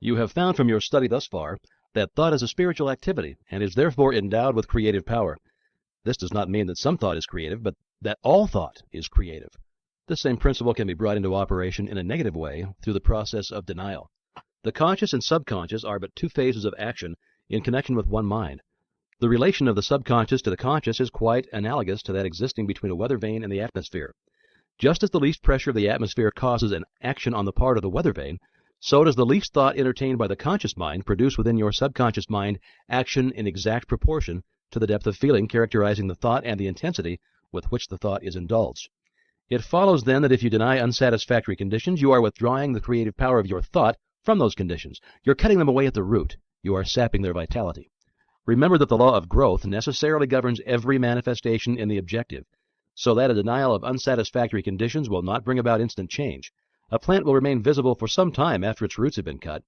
You have found from your study thus far that thought is a spiritual activity and is therefore endowed with creative power. This does not mean that some thought is creative, but that all thought is creative. This same principle can be brought into operation in a negative way through the process of denial. The conscious and subconscious are but two phases of action in connection with one mind. The relation of the subconscious to the conscious is quite analogous to that existing between a weather vane and the atmosphere. Just as the least pressure of the atmosphere causes an action on the part of the weather vane, so does the least thought entertained by the conscious mind produce within your subconscious mind action in exact proportion to the depth of feeling characterizing the thought and the intensity with which the thought is indulged. It follows then that if you deny unsatisfactory conditions, you are withdrawing the creative power of your thought from those conditions. You're cutting them away at the root. You are sapping their vitality. Remember that the law of growth necessarily governs every manifestation in the objective, so that a denial of unsatisfactory conditions will not bring about instant change. A plant will remain visible for some time after its roots have been cut,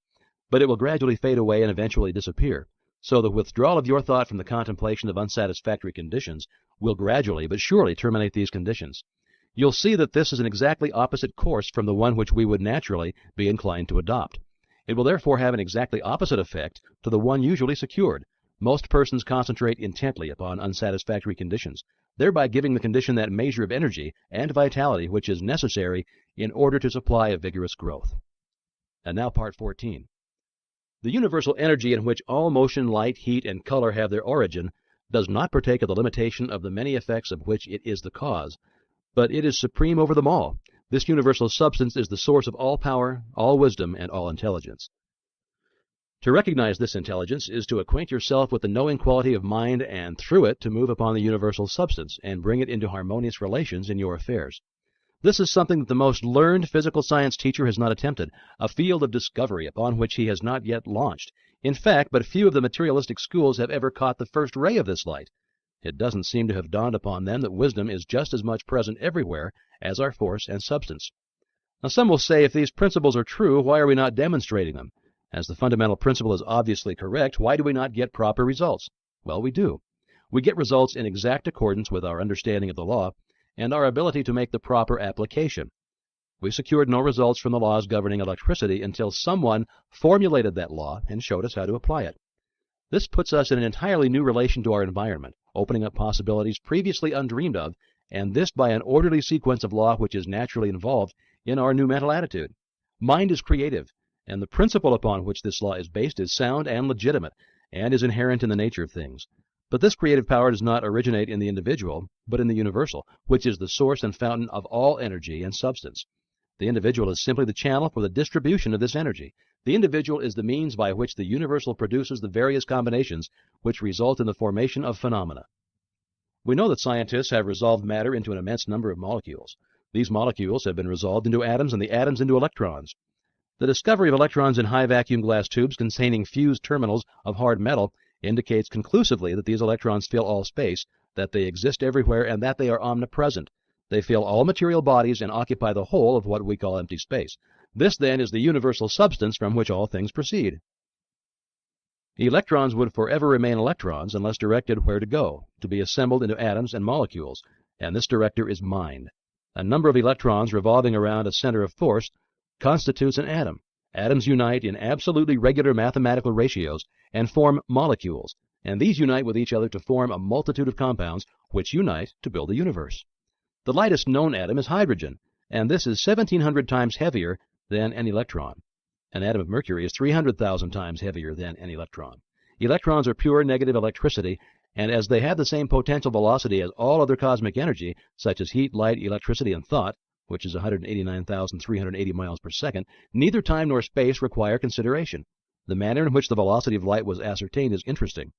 but it will gradually fade away and eventually disappear. So the withdrawal of your thought from the contemplation of unsatisfactory conditions will gradually but surely terminate these conditions. You'll see that this is an exactly opposite course from the one which we would naturally be inclined to adopt. It will therefore have an exactly opposite effect to the one usually secured. Most persons concentrate intently upon unsatisfactory conditions, thereby giving the condition that measure of energy and vitality which is necessary in order to supply a vigorous growth. And now part 14. The universal energy in which all motion, light, heat, and color have their origin does not partake of the limitation of the many effects of which it is the cause, but it is supreme over them all. This universal substance is the source of all power, all wisdom, and all intelligence. To recognize this intelligence is to acquaint yourself with the knowing quality of mind and through it to move upon the universal substance and bring it into harmonious relations in your affairs. This is something that the most learned physical science teacher has not attempted, a field of discovery upon which he has not yet launched. In fact, but few of the materialistic schools have ever caught the first ray of this light. It doesn't seem to have dawned upon them that wisdom is just as much present everywhere as are force and substance. Now some will say, if these principles are true, why are we not demonstrating them? As the fundamental principle is obviously correct, why do we not get proper results? Well, we do. We get results in exact accordance with our understanding of the law and our ability to make the proper application. We secured no results from the laws governing electricity until someone formulated that law and showed us how to apply it. This puts us in an entirely new relation to our environment, opening up possibilities previously undreamed of, and this by an orderly sequence of law which is naturally involved in our new mental attitude. Mind is creative, and the principle upon which this law is based is sound and legitimate, and is inherent in the nature of things. But this creative power does not originate in the individual, but in the universal, which is the source and fountain of all energy and substance. The individual is simply the channel for the distribution of this energy. The individual is the means by which the universal produces the various combinations which result in the formation of phenomena. We know that scientists have resolved matter into an immense number of molecules. These molecules have been resolved into atoms and the atoms into electrons. The discovery of electrons in high vacuum glass tubes containing fused terminals of hard metal indicates conclusively that these electrons fill all space, that they exist everywhere, and that they are omnipresent. They fill all material bodies and occupy the whole of what we call empty space. This, then, is the universal substance from which all things proceed. Electrons would forever remain electrons unless directed where to go, to be assembled into atoms and molecules, and this director is mind. A number of electrons revolving around a center of force constitutes an atom. Atoms unite in absolutely regular mathematical ratios and form molecules, and these unite with each other to form a multitude of compounds which unite to build the universe. The lightest known atom is hydrogen, and this is 1,700 times heavier than an electron. An atom of mercury is 300,000 times heavier than an electron. Electrons are pure negative electricity, and as they have the same potential velocity as all other cosmic energy, such as heat, light, electricity, and thought, which is 189,380 miles per second, neither time nor space require consideration. The manner in which the velocity of light was ascertained is interesting.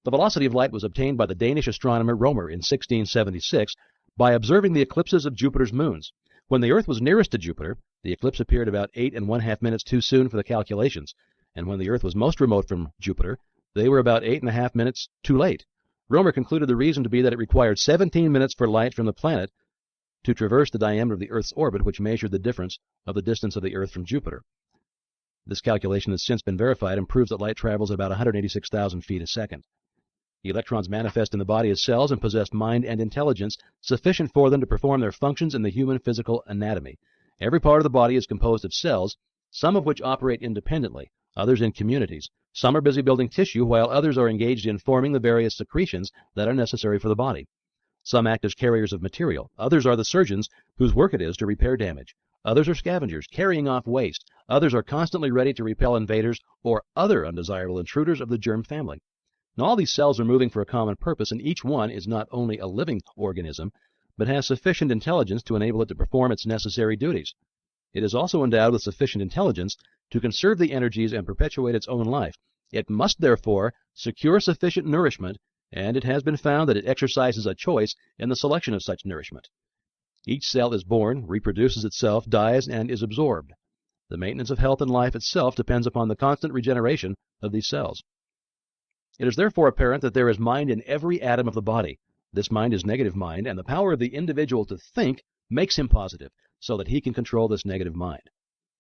The velocity of light was obtained by the Danish astronomer Romer in 1676 by observing the eclipses of Jupiter's moons. When the Earth was nearest to Jupiter, the eclipse appeared about 8½ minutes too soon for the calculations, and when the Earth was most remote from Jupiter, they were about 8½ minutes too late. Romer concluded the reason to be that it required 17 minutes for light from the planet to traverse the diameter of the Earth's orbit, which measured the difference of the distance of the Earth from Jupiter. This calculation has since been verified and proves that light travels at about 186,000 feet a second. Electrons manifest in the body as cells and possess mind and intelligence sufficient for them to perform their functions in the human physical anatomy. Every part of the body is composed of cells, some of which operate independently, others in communities. Some are busy building tissue, while others are engaged in forming the various secretions that are necessary for the body. Some act as carriers of material. Others are the surgeons whose work it is to repair damage. Others are scavengers, carrying off waste. Others are constantly ready to repel invaders or other undesirable intruders of the germ family. Now, all these cells are moving for a common purpose, and each one is not only a living organism, but has sufficient intelligence to enable it to perform its necessary duties. It is also endowed with sufficient intelligence to conserve the energies and perpetuate its own life. It must, therefore, secure sufficient nourishment, and it has been found that it exercises a choice in the selection of such nourishment. Each cell is born, reproduces itself, dies, and is absorbed. The maintenance of health and life itself depends upon the constant regeneration of these cells. It is therefore apparent that there is mind in every atom of the body. This mind is negative mind, and the power of the individual to think makes him positive, so that he can control this negative mind.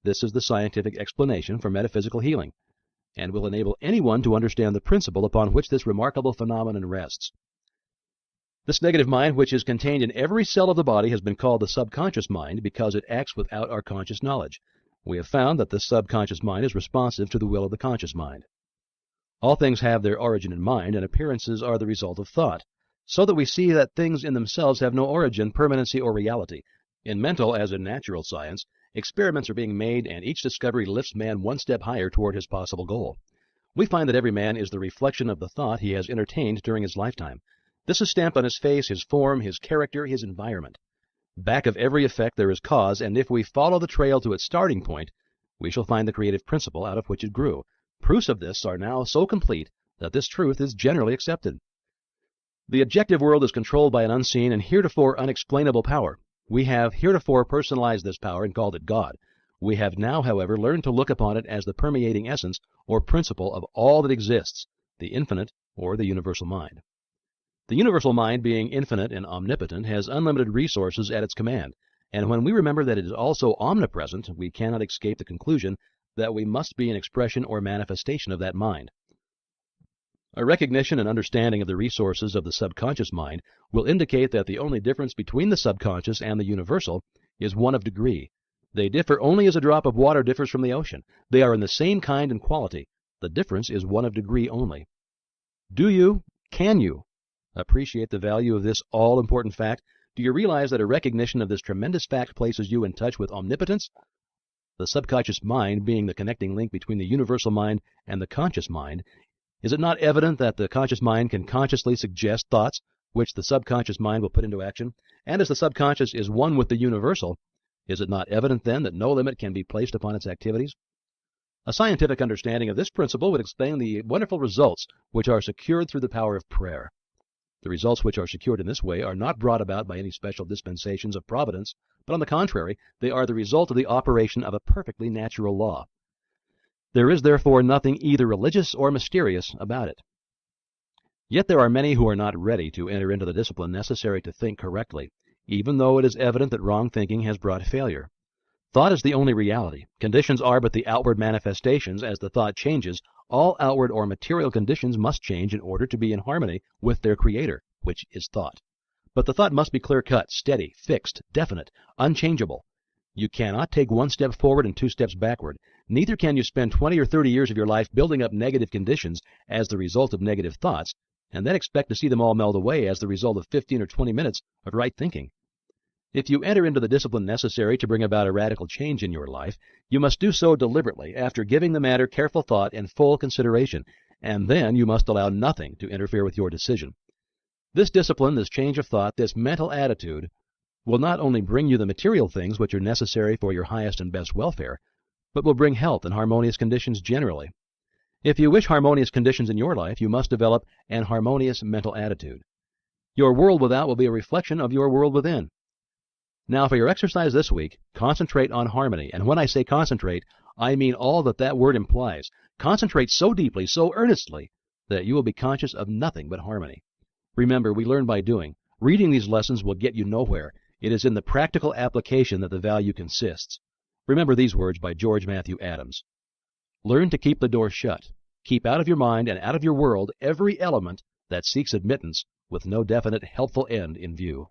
This is the scientific explanation for metaphysical healing, and will enable anyone to understand the principle upon which this remarkable phenomenon rests. This negative mind, which is contained in every cell of the body, has been called the subconscious mind because it acts without our conscious knowledge. We have found that the subconscious mind is responsive to the will of the conscious mind. All things have their origin in mind, and appearances are the result of thought, so that we see that things in themselves have no origin, permanency, or reality. In mental, as in natural science, experiments are being made, and each discovery lifts man one step higher toward his possible goal. We find that every man is the reflection of the thought he has entertained during his lifetime. This is stamped on his face, his form, his character, his environment. Back of every effect there is cause, and if we follow the trail to its starting point, we shall find the creative principle out of which it grew. Proofs of this are now so complete that this truth is generally accepted. The objective world is controlled by an unseen and heretofore unexplainable power. We have heretofore personalized this power and called it God. We have now, however, learned to look upon it as the permeating essence or principle of all that exists, the infinite or the universal mind. The universal mind, being infinite and omnipotent, has unlimited resources at its command, and when we remember that it is also omnipresent, we cannot escape the conclusion that we must be an expression or manifestation of that mind. A recognition and understanding of the resources of the subconscious mind will indicate that the only difference between the subconscious and the universal is one of degree. They differ only as a drop of water differs from the ocean. They are in the same kind and quality. The difference is one of degree only. Can you appreciate the value of this all-important fact? Do you realize that a recognition of this tremendous fact places you in touch with omnipotence? The subconscious mind being the connecting link between the universal mind and the conscious mind, is it not evident that the conscious mind can consciously suggest thoughts which the subconscious mind will put into action? And as the subconscious is one with the universal, is it not evident then that no limit can be placed upon its activities? A scientific understanding of this principle would explain the wonderful results which are secured through the power of prayer. The results which are secured in this way are not brought about by any special dispensations of providence, but on the contrary, they are the result of the operation of a perfectly natural law. There is therefore nothing either religious or mysterious about it. Yet there are many who are not ready to enter into the discipline necessary to think correctly, even though it is evident that wrong thinking has brought failure. Thought is the only reality. Conditions are but the outward manifestations. As the thought changes, all outward or material conditions must change in order to be in harmony with their creator, which is thought. But the thought must be clear-cut, steady, fixed, definite, unchangeable. You cannot take one step forward and two steps backward. Neither can you spend 20 or 30 years of your life building up negative conditions as the result of negative thoughts, and then expect to see them all melt away as the result of 15 or 20 minutes of right thinking. If you enter into the discipline necessary to bring about a radical change in your life, you must do so deliberately, after giving the matter careful thought and full consideration, and then you must allow nothing to interfere with your decision. This discipline, this change of thought, this mental attitude, will not only bring you the material things which are necessary for your highest and best welfare, but will bring health and harmonious conditions generally. If you wish harmonious conditions in your life, you must develop an harmonious mental attitude. Your world without will be a reflection of your world within. Now, for your exercise this week, concentrate on harmony. And when I say concentrate, I mean all that that word implies. Concentrate so deeply, so earnestly, that you will be conscious of nothing but harmony. Remember, we learn by doing. Reading these lessons will get you nowhere. It is in the practical application that the value consists. Remember these words by George Matthew Adams. Learn to keep the door shut. Keep out of your mind and out of your world every element that seeks admittance with no definite helpful end in view.